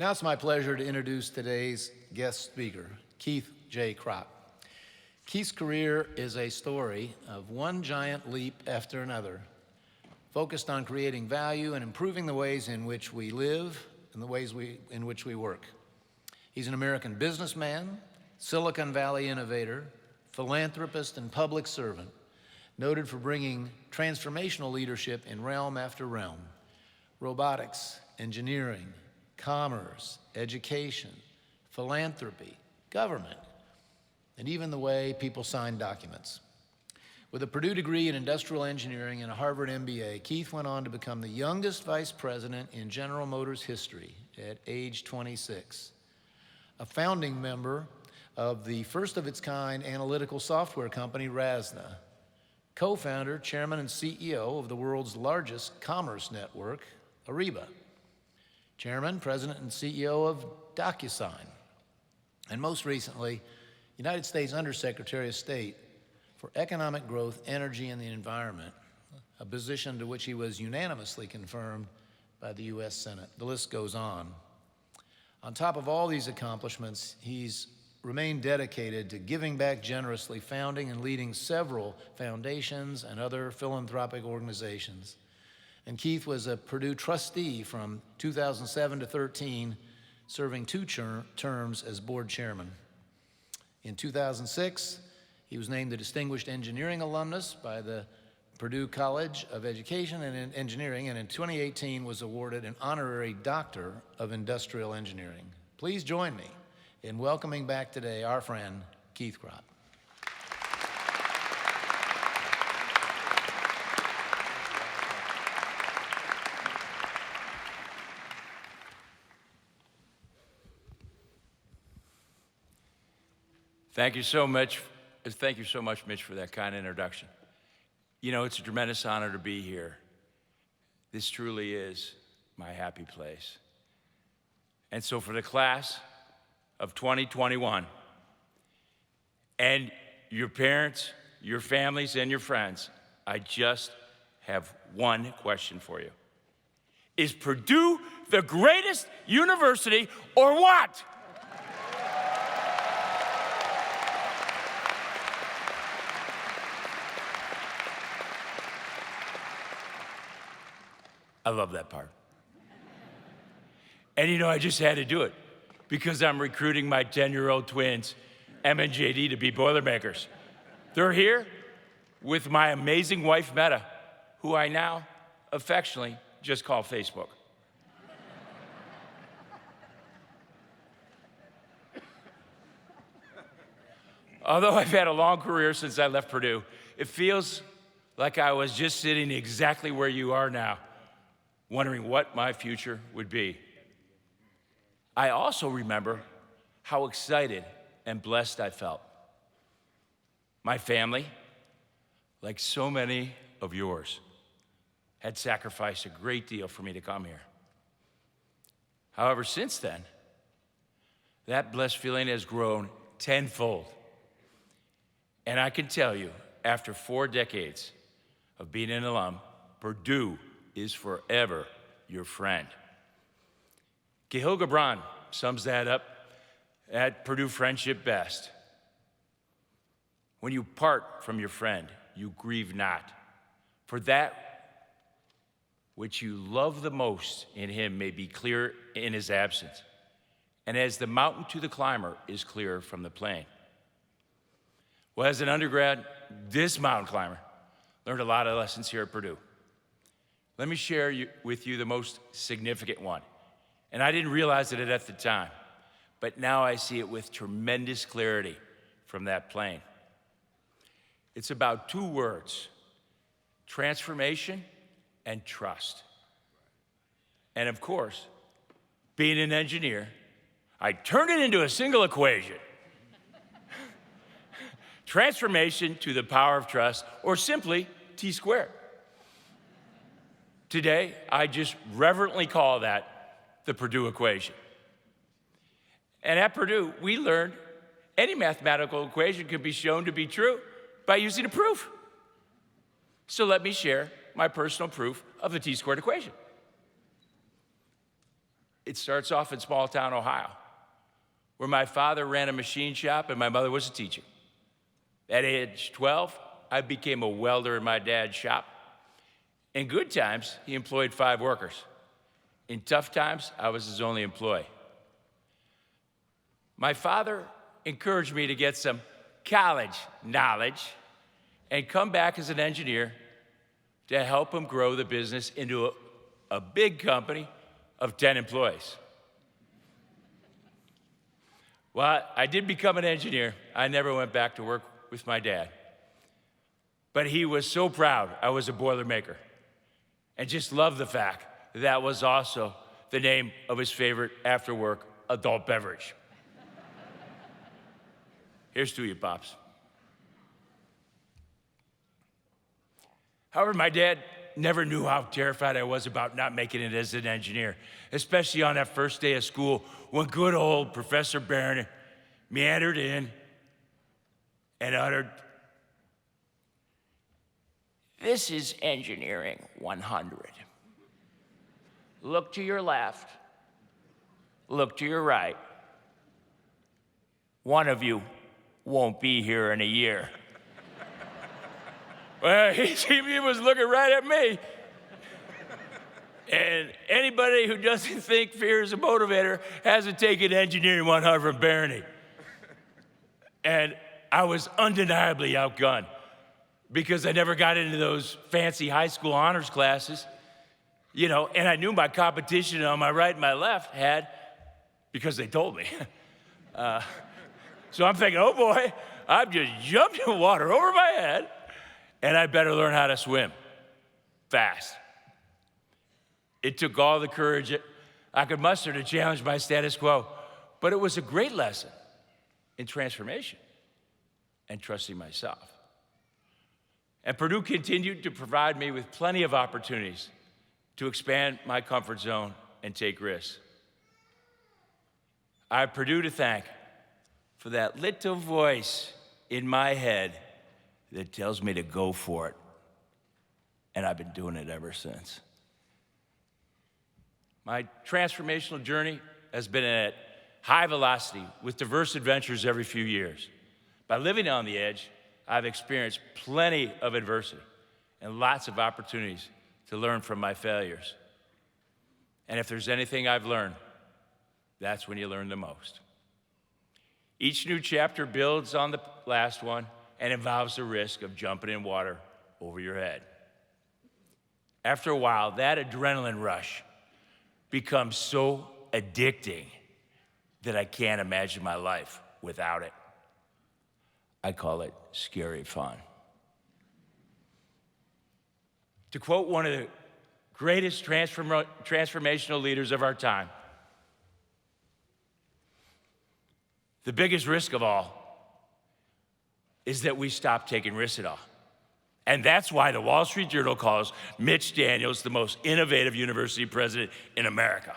Now it's my pleasure to introduce today's guest speaker, Keith J. Krach. Keith's career is a story of one giant leap after another, focused on creating value and improving the ways in which we live and the ways in which we work. He's an American businessman, Silicon Valley innovator, philanthropist, and public servant, noted for bringing transformational leadership in realm after realm: robotics, engineering, commerce, education, philanthropy, government, and even the way people sign documents. With a Purdue degree in industrial engineering and a Harvard MBA, Keith went on to become the youngest vice president in General Motors history at age 26, a founding member of the first-of-its-kind analytical software company, RASNA, co-founder, chairman, and CEO of the world's largest commerce network, Ariba, chairman, president, and CEO of DocuSign, and most recently, United States Undersecretary of State for Economic Growth, Energy, and the Environment, a position to which he was unanimously confirmed by the U.S. Senate. The list goes on. On top of all these accomplishments, he's remained dedicated to giving back generously, founding and leading several foundations and other philanthropic organizations. And Keith was a Purdue trustee from 2007 to 13, serving two terms as board chairman. In 2006, he was named the Distinguished Engineering Alumnus by the Purdue College of Education and Engineering, and in 2018 was awarded an honorary Doctor of Industrial Engineering. Please join me in welcoming back today our friend, Keith Krach. Thank you so much, Mitch, for that kind introduction. You know, it's a tremendous honor to be here. This truly is my happy place. And so for the class of 2021, and your parents, your families, and your friends, I just have one question for you. Is Purdue the greatest university or what? I love that part. And you know, I just had to do it because I'm recruiting my 10-year-old twins, Em and JD, to be Boilermakers. They're here with my amazing wife, Meta, who I now affectionately just call Facebook. Although I've had a long career since I left Purdue, it feels like I was just sitting exactly where you are now, wondering what my future would be. I also remember how excited and blessed I felt. My family, like so many of yours, had sacrificed a great deal for me to come here. However, since then, that blessed feeling has grown tenfold. And I can tell you, after 4 decades of being an alum, Purdue is forever your friend. Cahill Gibran sums that up at Purdue friendship best. When you part from your friend, you grieve not, for that which you love the most in him may be clear in his absence, and as the mountain to the climber is clear from the plain. Well, as an undergrad, this mountain climber learned a lot of lessons here at Purdue. Let me share with you the most significant one. And I didn't realize it at the time, but now I see it with tremendous clarity from that plane. It's about 2 words: transformation and trust. And of course, being an engineer, I turned it into a single equation. Transformation to the power of trust, or simply T squared. Today, I just reverently call that the Purdue Equation. And at Purdue, we learned any mathematical equation can be shown to be true by using a proof. So let me share my personal proof of the T-squared equation. It starts off in small town Ohio, where my father ran a machine shop and my mother was a teacher. At age 12, I became a welder in my dad's shop. In good times, he employed 5 workers. In tough times, I was his only employee. My father encouraged me to get some college knowledge and come back as an engineer to help him grow the business into a big company of 10 employees. Well, I did become an engineer. I never went back to work with my dad. But he was so proud I was a Boilermaker and just loved the fact that was also the name of his favorite after-work adult beverage. Here's to you, Pops. However, my dad never knew how terrified I was about not making it as an engineer, especially on that first day of school when good old Professor Barron meandered in and uttered, "This is engineering 100. Look to your left, look to your right. One of you won't be here in a year." Well, he was looking right at me. And anybody who doesn't think fear is a motivator hasn't taken engineering 100 from Barony. And I was undeniably outgunned because I never got into those fancy high school honors classes, and I knew my competition on my right and my left had, because they told me. So I'm thinking, oh boy, I've just jumped in water over my head, and I better learn how to swim fast. It took all the courage I could muster to challenge my status quo, but it was a great lesson in transformation and trusting myself. And Purdue continued to provide me with plenty of opportunities to expand my comfort zone and take risks. I have Purdue to thank for that little voice in my head that tells me to go for it. And I've been doing it ever since. My transformational journey has been at high velocity with diverse adventures every few years. By living on the edge, I've experienced plenty of adversity and lots of opportunities to learn from my failures. And if there's anything I've learned, that's when you learn the most. Each new chapter builds on the last one and involves the risk of jumping in water over your head. After a while, that adrenaline rush becomes so addicting that I can't imagine my life without it. I call it scary fun. To quote one of the greatest transformational leaders of our time, the biggest risk of all is that we stop taking risks at all. And that's why the Wall Street Journal calls Mitch Daniels the most innovative university president in America.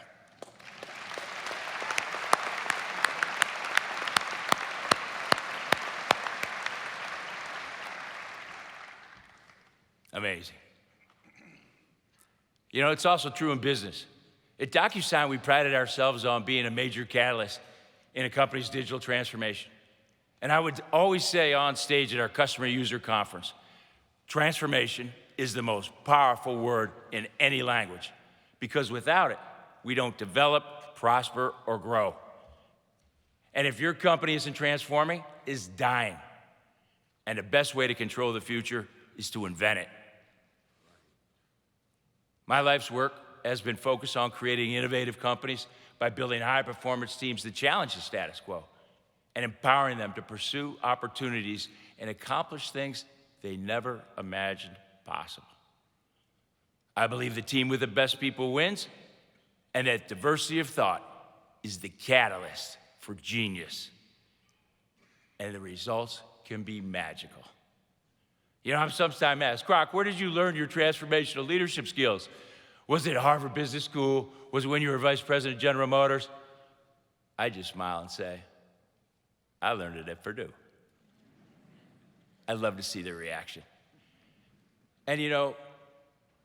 Amazing. It's also true in business. At DocuSign, we prided ourselves on being a major catalyst in a company's digital transformation. And I would always say on stage at our customer user conference, transformation is the most powerful word in any language, because without it, we don't develop, prosper, or grow. And if your company isn't transforming, it's dying. And the best way to control the future is to invent it. My life's work has been focused on creating innovative companies by building high-performance teams that challenge the status quo and empowering them to pursue opportunities and accomplish things they never imagined possible. I believe the team with the best people wins, and that diversity of thought is the catalyst for genius. And the results can be magical. I'm sometimes asked, Krach, where did you learn your transformational leadership skills? Was it at Harvard Business School? Was it when you were vice president of General Motors? I just smile and say, I learned it at Purdue. I'd love to see their reaction. And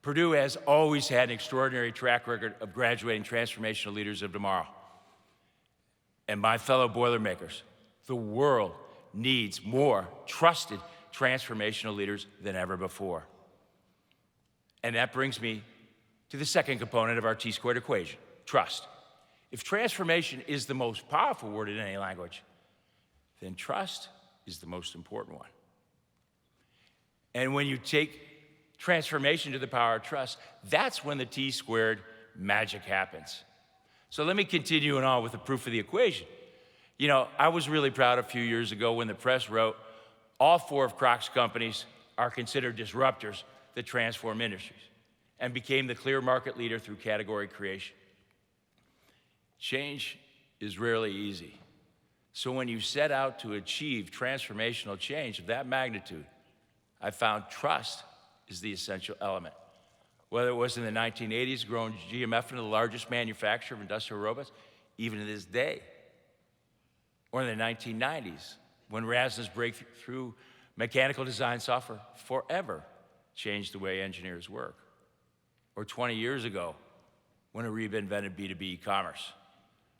Purdue has always had an extraordinary track record of graduating transformational leaders of tomorrow. And my fellow Boilermakers, the world needs more trusted transformational leaders than ever before. And that brings me to the second component of our T-squared equation, trust. If transformation is the most powerful word in any language, then trust is the most important one. And when you take transformation to the power of trust, that's when the T-squared magic happens. So let me continue on with the proof of the equation. You know, I was really proud a few years ago when the press wrote, all 4 of Krach's companies are considered disruptors that transform industries, and became the clear market leader through category creation. Change is rarely easy. So when you set out to achieve transformational change of that magnitude, I found trust is the essential element. Whether it was in the 1980s, growing GMF into the largest manufacturer of industrial robots, even to this day, or in the 1990s, when Rasmussen's breakthrough mechanical design software forever changed the way engineers work, or 20 years ago, when Ariba invented B2B e-commerce,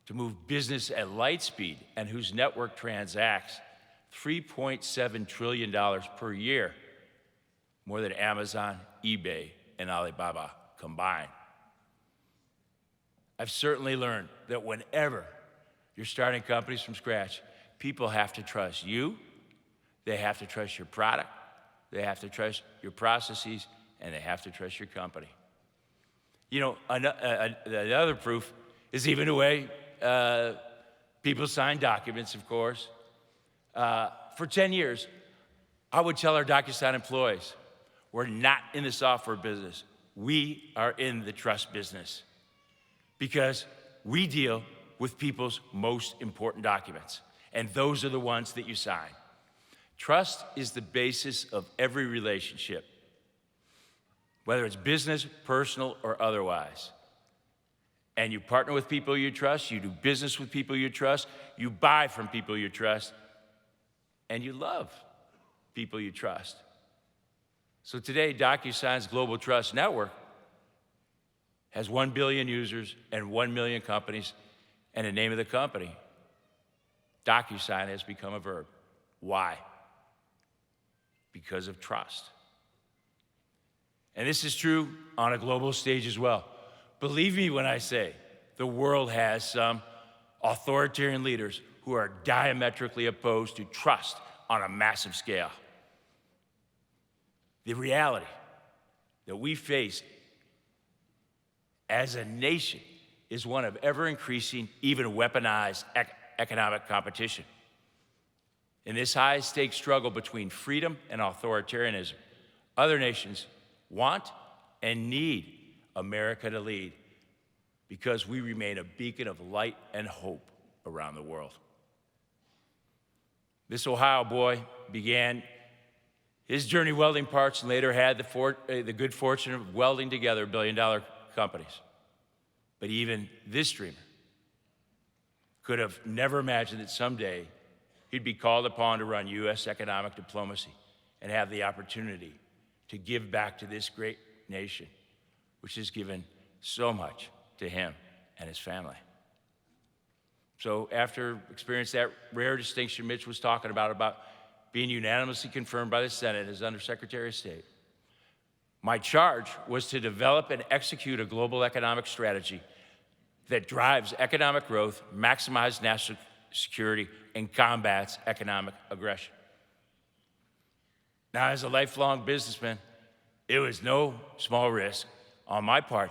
to move business at light speed and whose network transacts $3.7 trillion per year, more than Amazon, eBay, and Alibaba combined. I've certainly learned that whenever you're starting companies from scratch, people have to trust you, they have to trust your product, they have to trust your processes, and they have to trust your company. You know, another proof is even the way people sign documents, of course. For 10 years, I would tell our DocuSign employees, we're not in the software business. We are in the trust business because we deal with people's most important documents, and those are the ones that you sign. Trust is the basis of every relationship, whether it's business, personal, or otherwise. And you partner with people you trust, you do business with people you trust, you buy from people you trust, and you love people you trust. So today, DocuSign's Global Trust Network has 1 billion users and 1 million companies, and the name of the company, DocuSign, has become a verb. Why? Because of trust. And this is true on a global stage as well. Believe me when I say the world has some authoritarian leaders who are diametrically opposed to trust on a massive scale. The reality that we face as a nation is one of ever-increasing, even weaponized economic competition. In this high-stakes struggle between freedom and authoritarianism, other nations want and need America to lead because we remain a beacon of light and hope around the world. This Ohio boy began his journey welding parts and later had the good fortune of welding together billion-dollar companies. But even this dreamer could have never imagined that someday he'd be called upon to run U.S. economic diplomacy and have the opportunity to give back to this great nation, which has given so much to him and his family. So after experiencing that rare distinction Mitch was talking about being unanimously confirmed by the Senate as Undersecretary of State, my charge was to develop and execute a global economic strategy that drives economic growth, maximizes national security, and combats economic aggression. Now, as a lifelong businessman, it was no small risk on my part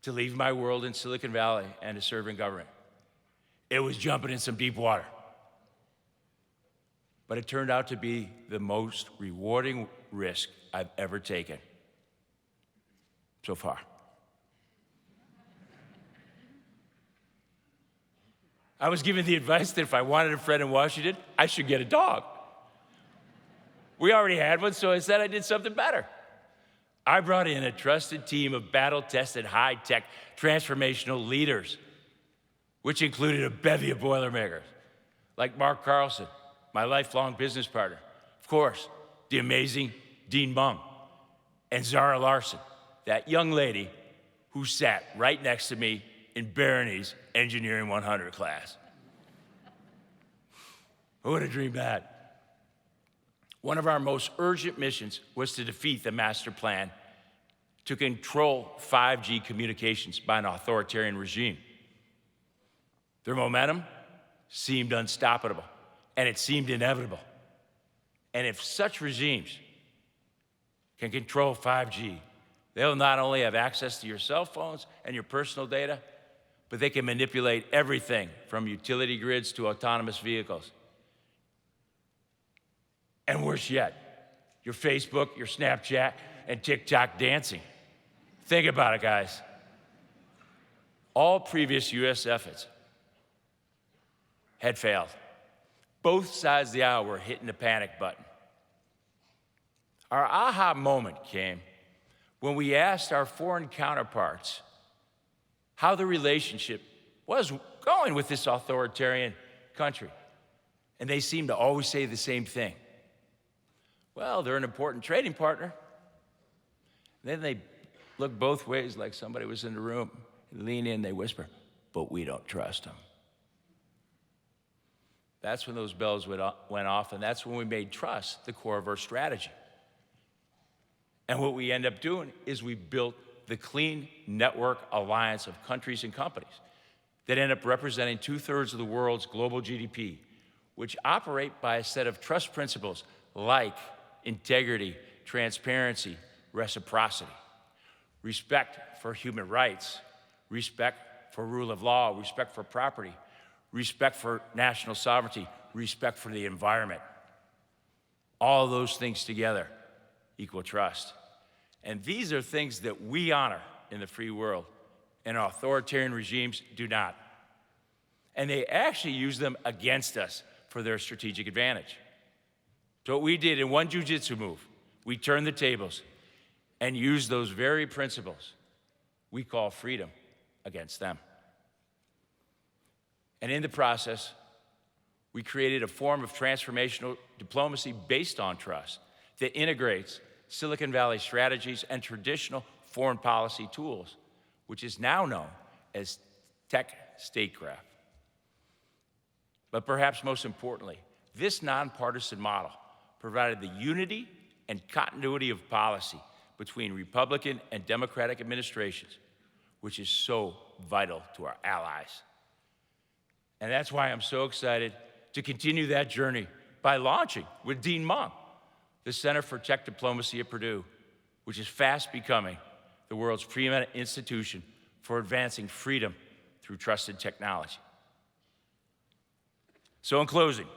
to leave my world in Silicon Valley and to serve in government. It was jumping in some deep water. But it turned out to be the most rewarding risk I've ever taken so far. I was given the advice that if I wanted a friend in Washington, I should get a dog. We already had one, so I said I did something better. I brought in a trusted team of battle-tested, high-tech, transformational leaders, which included a bevy of Boilermakers, like Mark Carlson, my lifelong business partner. Of course, the amazing Dean Mung, and Zara Larson, that young lady who sat right next to me in Barony's Engineering 100 class. Who would have dreamed that? One of our most urgent missions was to defeat the master plan to control 5G communications by an authoritarian regime. Their momentum seemed unstoppable, and it seemed inevitable. And if such regimes can control 5G, they'll not only have access to your cell phones and your personal data, but they can manipulate everything from utility grids to autonomous vehicles. And worse yet, your Facebook, your Snapchat, and TikTok dancing. Think about it, guys. All previous US efforts had failed. Both sides of the aisle were hitting the panic button. Our aha moment came when we asked our foreign counterparts how the relationship was going with this authoritarian country. And they seemed to always say the same thing. Well, they're an important trading partner. And then they look both ways like somebody was in the room, lean in, they whisper, but we don't trust them. That's when those bells went off, and that's when we made trust the core of our strategy. And what we end up doing is we built the Clean Network Alliance of countries and companies that end up representing 2/3 of the world's global GDP, which operate by a set of trust principles like integrity, transparency, reciprocity, respect for human rights, respect for rule of law, respect for property, respect for national sovereignty, respect for the environment. All those things together equal trust. And these are things that we honor in the free world, and authoritarian regimes do not. And they actually use them against us for their strategic advantage. So what we did in one jujitsu move, we turned the tables and used those very principles we call freedom against them. And in the process, we created a form of transformational diplomacy based on trust that integrates Silicon Valley strategies and traditional foreign policy tools, which is now known as tech statecraft. But perhaps most importantly, this nonpartisan model provided the unity and continuity of policy between Republican and Democratic administrations, which is so vital to our allies. And that's why I'm so excited to continue that journey by launching with Dean Mung, the Center for Tech Diplomacy at Purdue, which is fast becoming the world's preeminent institution for advancing freedom through trusted technology. So in closing,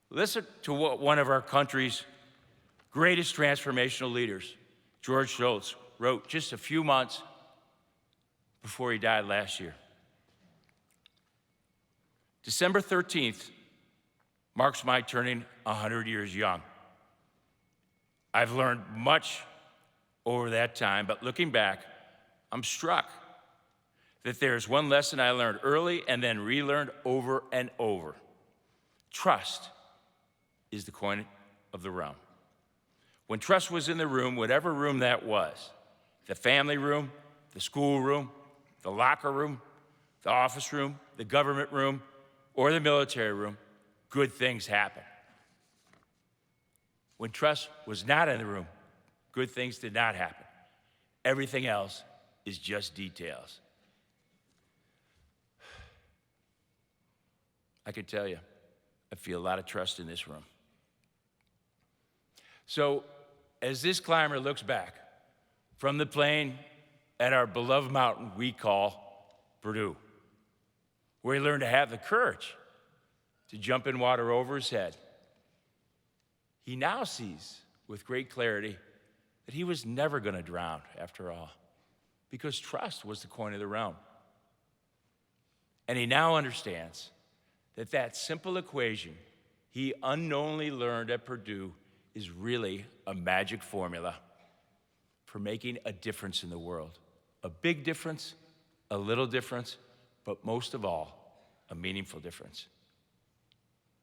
listen to what one of our country's greatest transformational leaders, George Shultz, wrote just a few months before he died last year. December 13th marks my turning 100 years young. I've learned much over that time, but looking back, I'm struck that there's one lesson I learned early and then relearned over and over. Trust is the coin of the realm. When trust was in the room, whatever room that was, the family room, the school room, the locker room, the office room, the government room, or the military room, good things happen. When trust was not in the room, good things did not happen. Everything else is just details. I can tell you, I feel a lot of trust in this room. So, as this climber looks back from the plane at our beloved mountain we call Purdue, where he learned to have the courage to jump in water over his head, he now sees with great clarity that he was never going to drown after all, because trust was the coin of the realm. And he now understands that that simple equation he unknowingly learned at Purdue is really a magic formula for making a difference in the world. A big difference, a little difference, but most of all, a meaningful difference.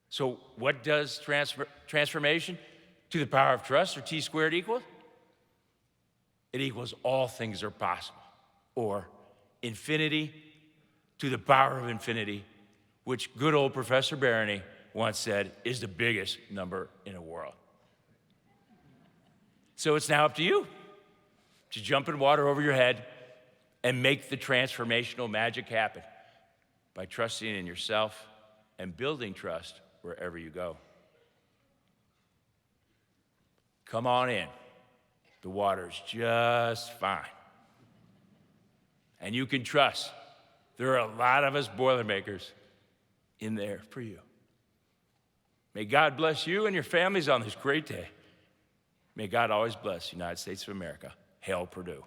So what does transformation to the power of trust, or T squared, equal? it equals all things are possible. Or infinity to the power of infinity, which good old Professor Barony once said is the biggest number in the world. So it's now up to you to jump in water over your head and make the transformational magic happen by trusting in yourself and building trust wherever you go. Come on in. The water's just fine. And you can trust there are a lot of us Boilermakers in there for you. May God bless you and your families on this great day. May God always bless the United States of America. Hail Purdue.